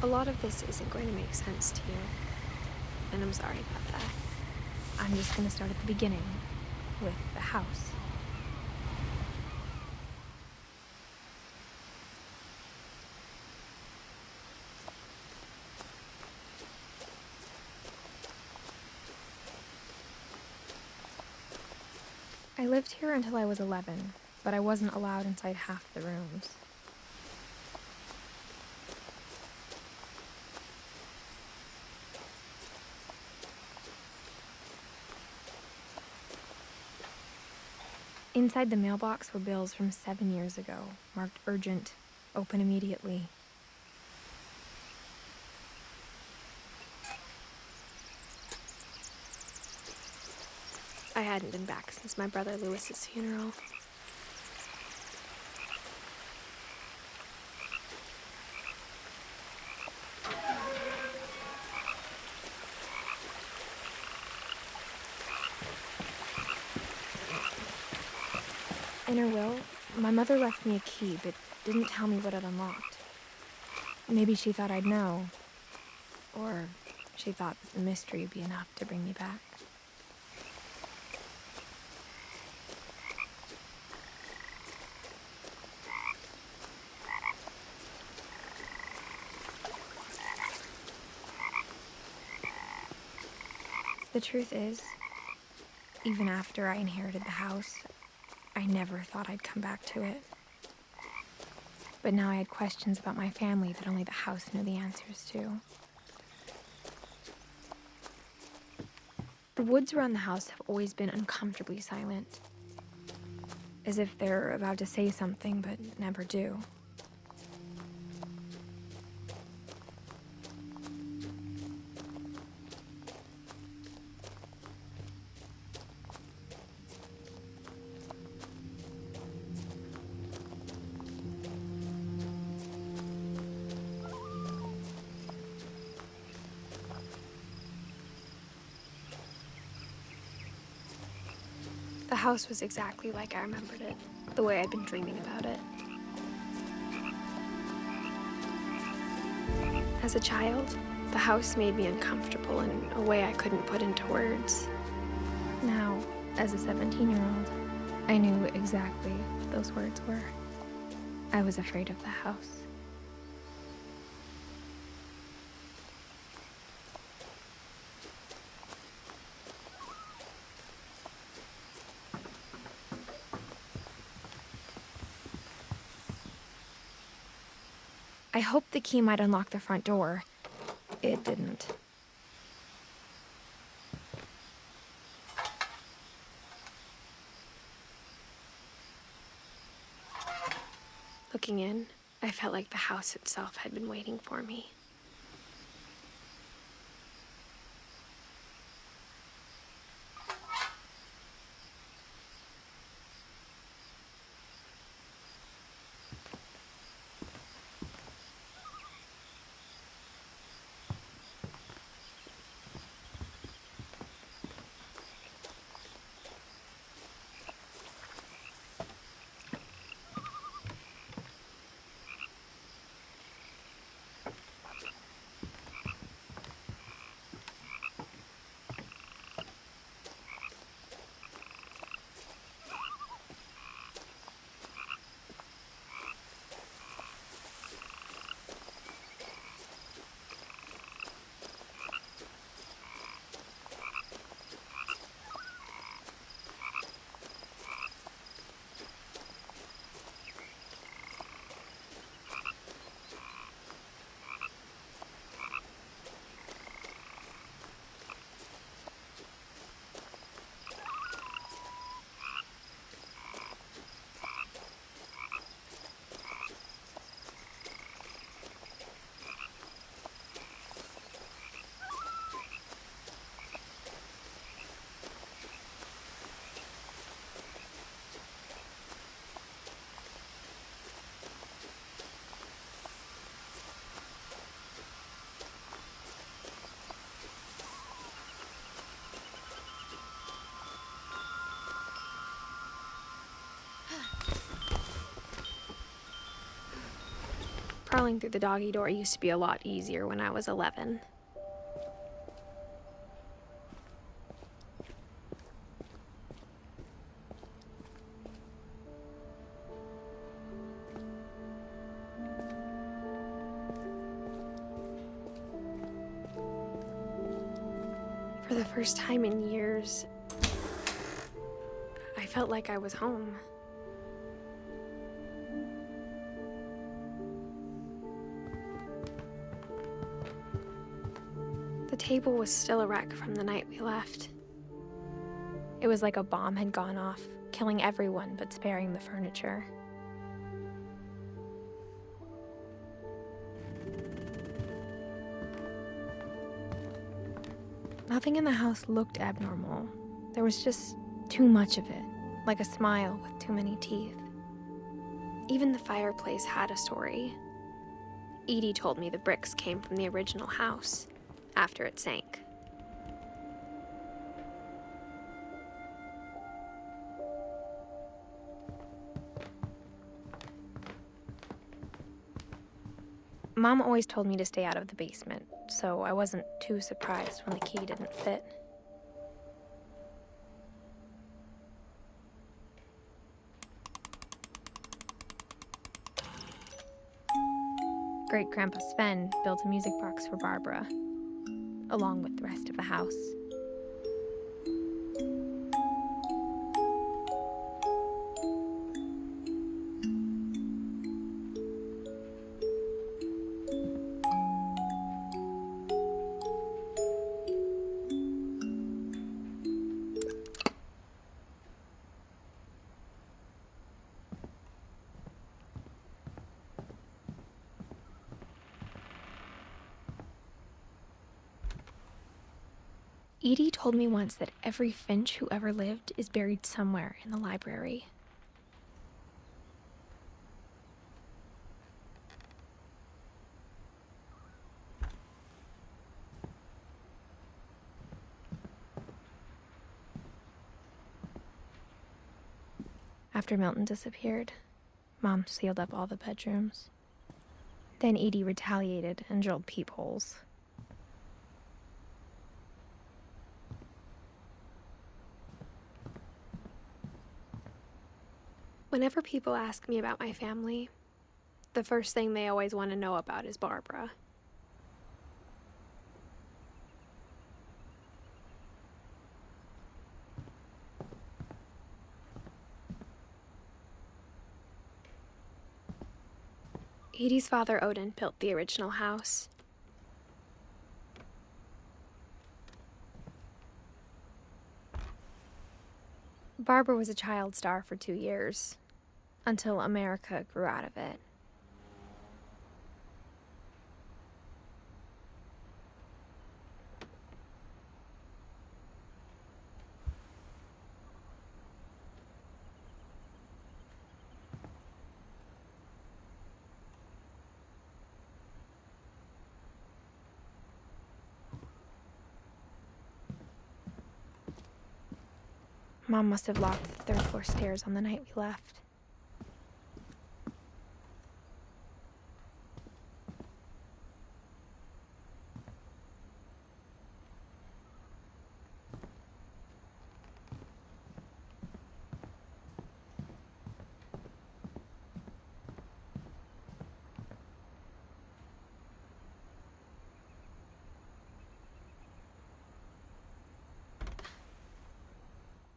A lot of this isn't going to make sense to you, and I'm sorry about that. I'm just going to start at the beginning, with the house. I lived here until I was 11, but I wasn't allowed inside half the rooms. Inside the mailbox were bills from 7 years ago, marked urgent, open immediately. I hadn't been back since my brother Lewis's funeral. In her will, my mother left me a key, but didn't tell me what it unlocked. Maybe she thought I'd know. Or she thought that the mystery would be enough to bring me back. The truth is, even after I inherited the house, I never thought I'd come back to it. But now I had questions about my family that only the house knew the answers to. The woods around the house have always been uncomfortably silent, as if they're about to say something but never do. The house was exactly like I remembered it, the way I'd been dreaming about it. As a child, the house made me uncomfortable in a way I couldn't put into words. Now, as a 17-year-old, I knew exactly what those words were. I was afraid of the house. I hoped the key might unlock the front door. It didn't. Looking in, I felt like the house itself had been waiting for me. Crawling through the doggy door used to be a lot easier when I was 11. For the first time in years, I felt like I was home. The table was still a wreck from the night we left. It was like a bomb had gone off, killing everyone but sparing the furniture. Nothing in the house looked abnormal. There was just too much of it, like a smile with too many teeth. Even the fireplace had a story. Edie told me the bricks came from the original house, after it sank. Mom always told me to stay out of the basement, so I wasn't too surprised when the key didn't fit. Great-Grandpa Sven built a music box for Barbara, along with the rest of the house. Edie told me once that every Finch who ever lived is buried somewhere in the library. After Milton disappeared, Mom sealed up all the bedrooms. Then Edie retaliated and drilled peepholes. Whenever people ask me about my family, the first thing they always want to know about is Barbara. Edie's father, Odin, built the original house. Barbara was a child star for 2 years, until America grew out of it. Mom must have locked the third-floor stairs on the night we left.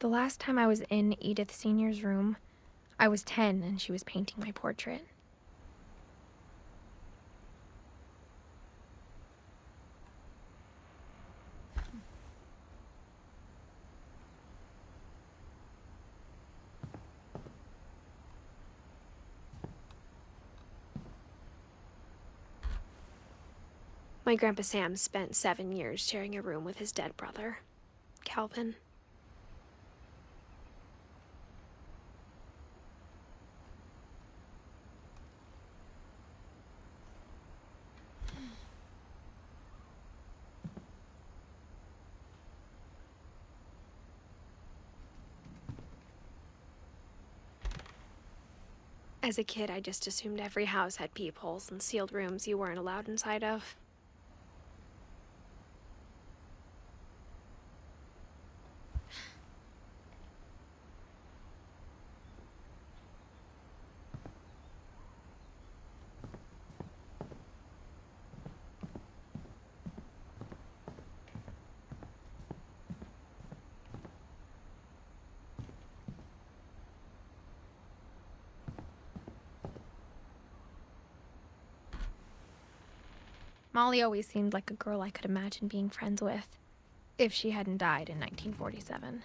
The last time I was in Edith Sr.'s room, I was 10 and she was painting my portrait. My Grandpa Sam spent 7 years sharing a room with his dead brother, Calvin. As a kid, I just assumed every house had peepholes and sealed rooms you weren't allowed inside of. Molly always seemed like a girl I could imagine being friends with, if she hadn't died in 1947.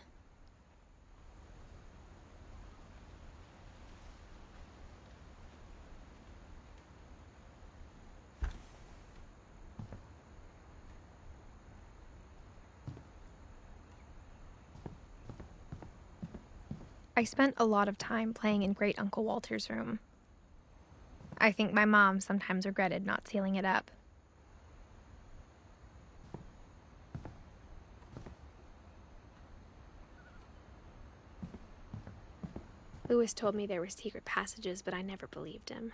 I spent a lot of time playing in Great Uncle Walter's room. I think my mom sometimes regretted not sealing it up. Lewis told me there were secret passages, but I never believed him.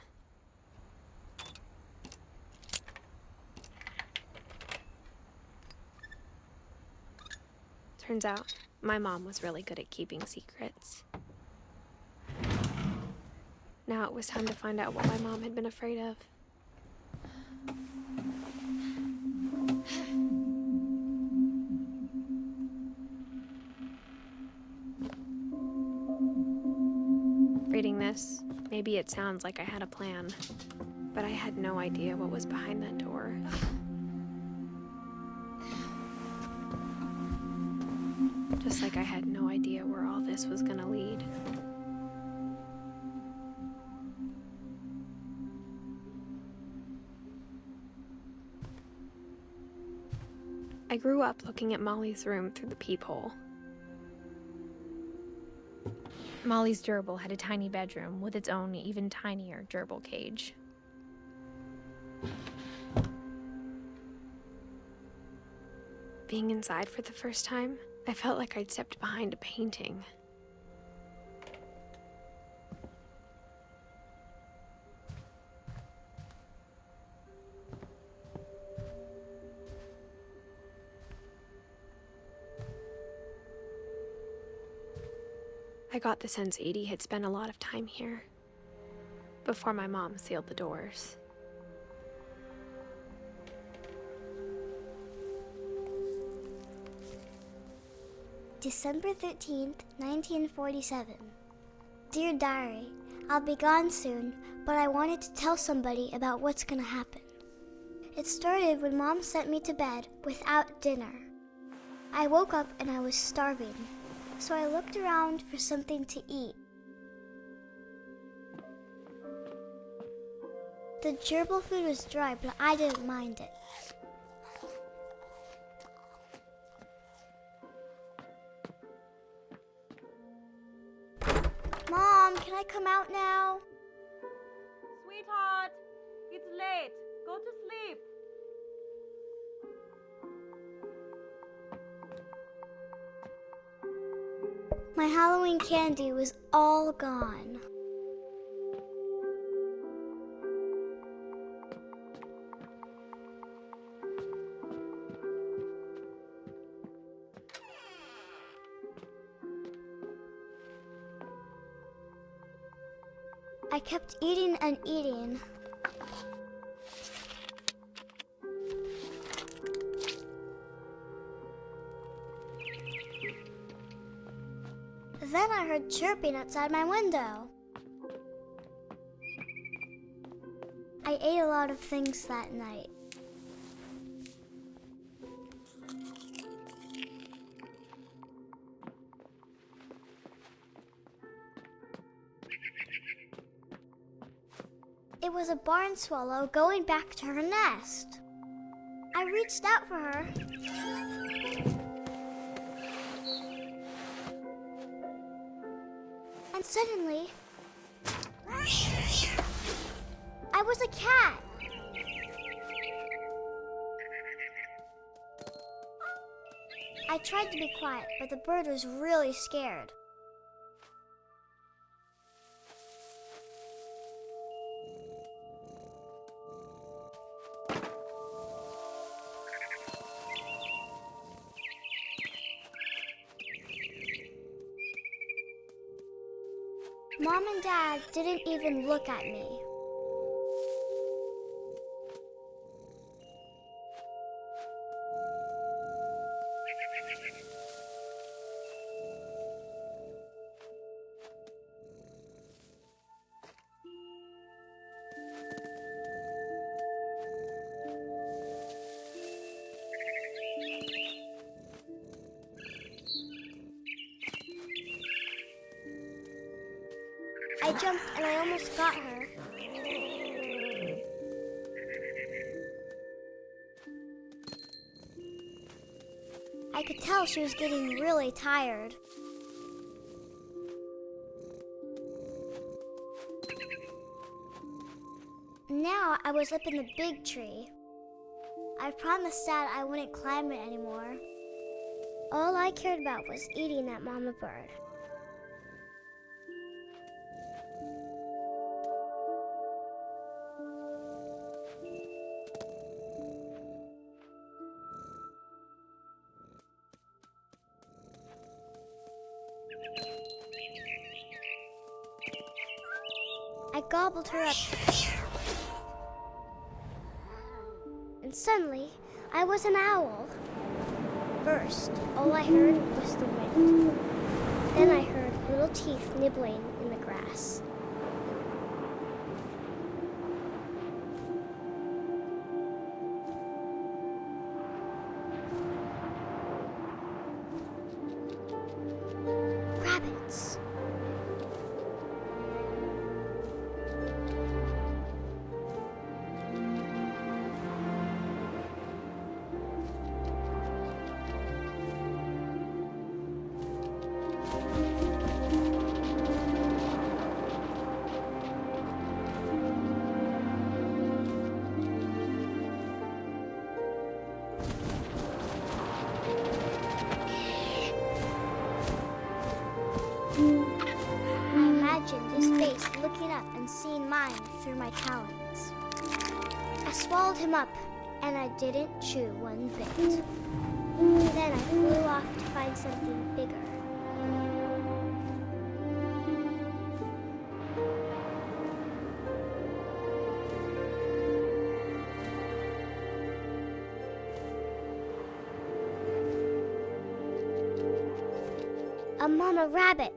Turns out, my mom was really good at keeping secrets. Now it was time to find out what my mom had been afraid of. Reading this, maybe it sounds like I had a plan, but I had no idea what was behind that door. Just like I had no idea where all this was gonna lead. I grew up looking at Molly's room through the peephole. Molly's gerbil had a tiny bedroom with its own even tinier gerbil cage. Being inside for the first time, I felt like I'd stepped behind a painting. I got the sense Edie had spent a lot of time here, before my mom sealed the doors. December 13th, 1947. Dear Diary, I'll be gone soon, but I wanted to tell somebody about what's gonna happen. It started when Mom sent me to bed without dinner. I woke up and I was starving, so I looked around for something to eat. The gerbil food was dry, but I didn't mind it. Mom, can I come out now? Sweetheart, it's late. Go to sleep. My Halloween candy was all gone. I kept eating and eating. Then I heard chirping outside my window. I ate a lot of things that night. It was a barn swallow going back to her nest. I reached out for her. And suddenly, I was a cat. I tried to be quiet, but the bird was really scared. Mom and Dad didn't even look at me. I jumped and I almost got her. I could tell she was getting really tired. Now I was up in the big tree. I promised Dad I wouldn't climb it anymore. All I cared about was eating that mama bird. I gobbled her up. And suddenly, I was an owl. First, all I heard was the wind. Then I heard little teeth nibbling in the grass. Rabbits. His face looking up and seeing mine through my talons. I swallowed him up, and I didn't chew one bit. Then I flew off to find something bigger. A mama rabbit.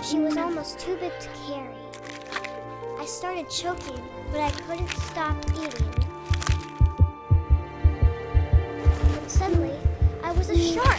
She was almost too big to carry. I started choking, but I couldn't stop eating. And suddenly, I was a shark.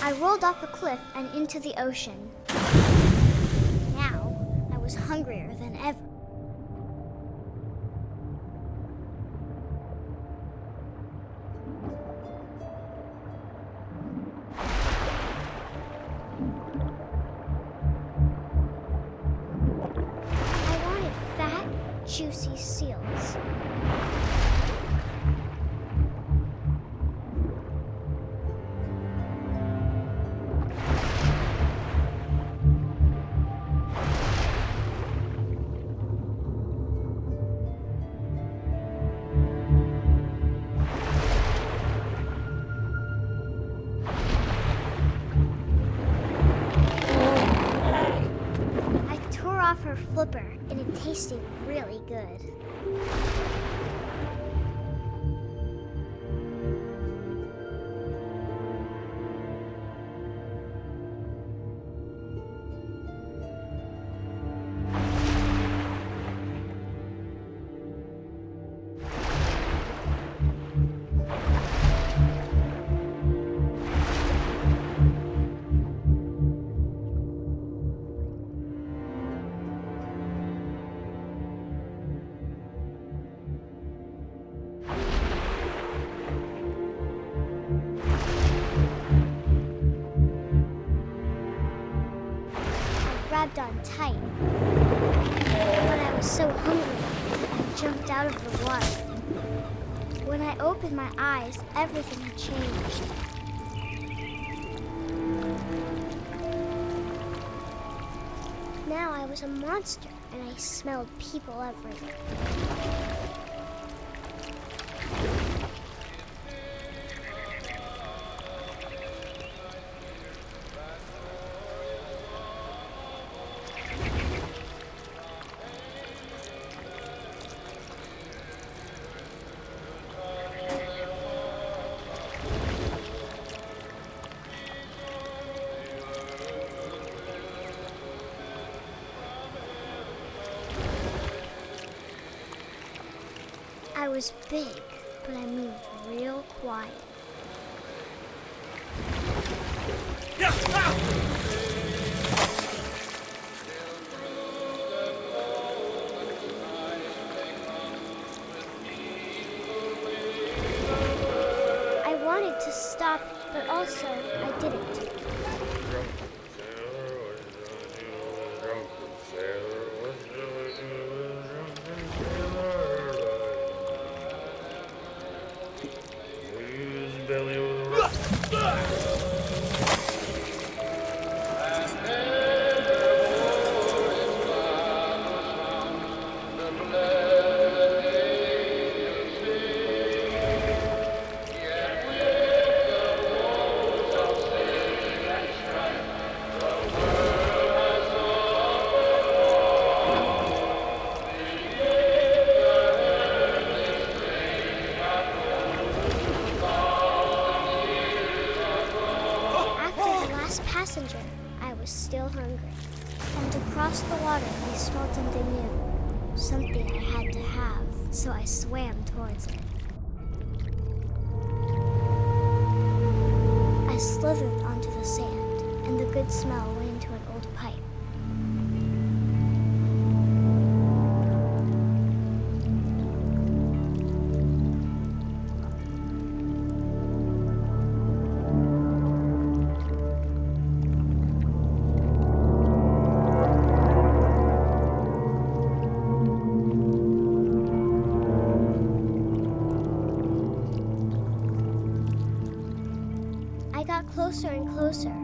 I rolled off a cliff and into the ocean. Now, I was hungrier than ever. I wanted fat, juicy seals. Off her flipper, and it tasted really good. grabbed on tight. But I was so hungry, I jumped out of the water. When I opened my eyes, everything had changed. Now I was a monster, and I smelled people everywhere. I was big, but I moved real quiet. I wanted to stop, but also I didn't. Passenger, I was still hungry. And across the water, I smelled something new. Something I had to have, so I swam towards it. I slithered onto the sand, and the good smell went into an old pipe. I got closer and closer.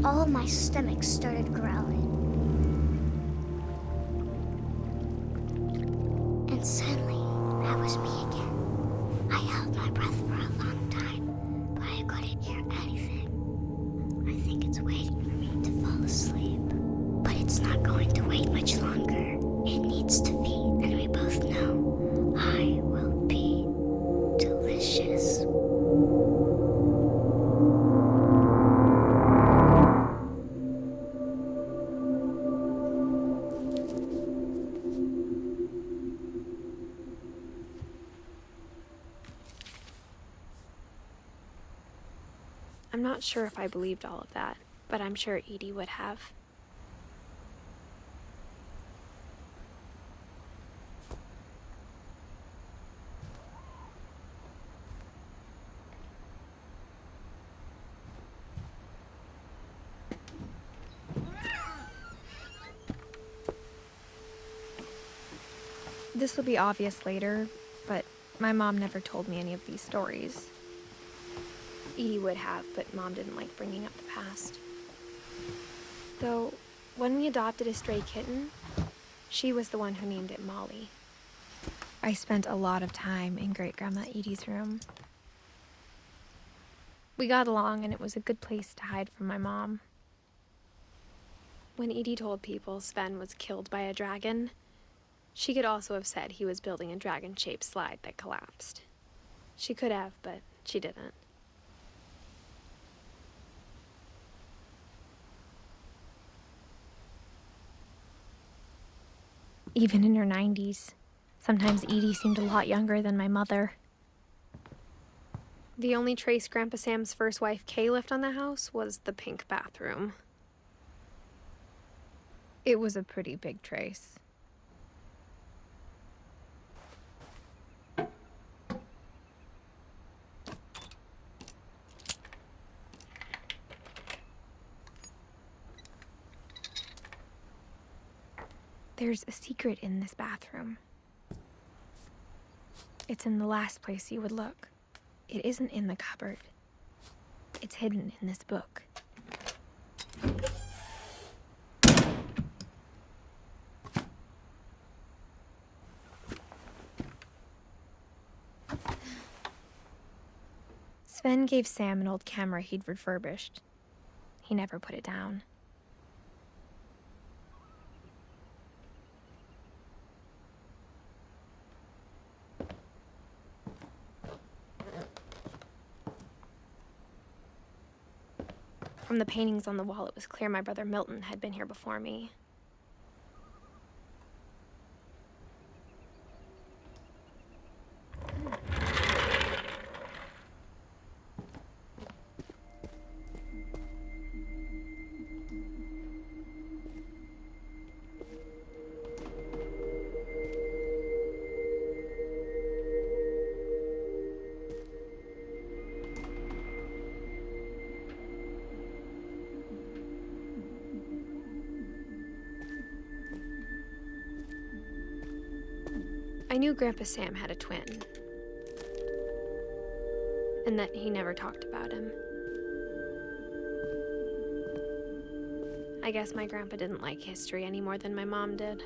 All of my stomach started growling. And suddenly, I was me again. I held my breath for a long time, but I couldn't hear anything. I think it's waiting for me to fall asleep. But it's not going to wait much longer. It needs to feed, and we both know I will be delicious. I'm not sure if I believed all of that, but I'm sure Edie would have. This will be obvious later, but my mom never told me any of these stories. Edie would have, but Mom didn't like bringing up the past. Though, when we adopted a stray kitten, she was the one who named it Molly. I spent a lot of time in Great-Grandma Edie's room. We got along, and it was a good place to hide from my mom. When Edie told people Sven was killed by a dragon, She could also have said he was building a dragon-shaped slide that collapsed. She could have, but she didn't. Even in her 90s, sometimes Edie seemed a lot younger than my mother. The only trace Grandpa Sam's first wife, Kay, left on the house was the pink bathroom. It was a pretty big trace. There's a secret in this bathroom. It's in the last place you would look. It isn't in the cupboard. It's hidden in this book. Sven gave Sam an old camera he'd refurbished. He never put it down. From the paintings on the wall, it was clear my brother Milton had been here before me. I knew Grandpa Sam had a twin, and that he never talked about him. I guess my grandpa didn't like history any more than my mom did.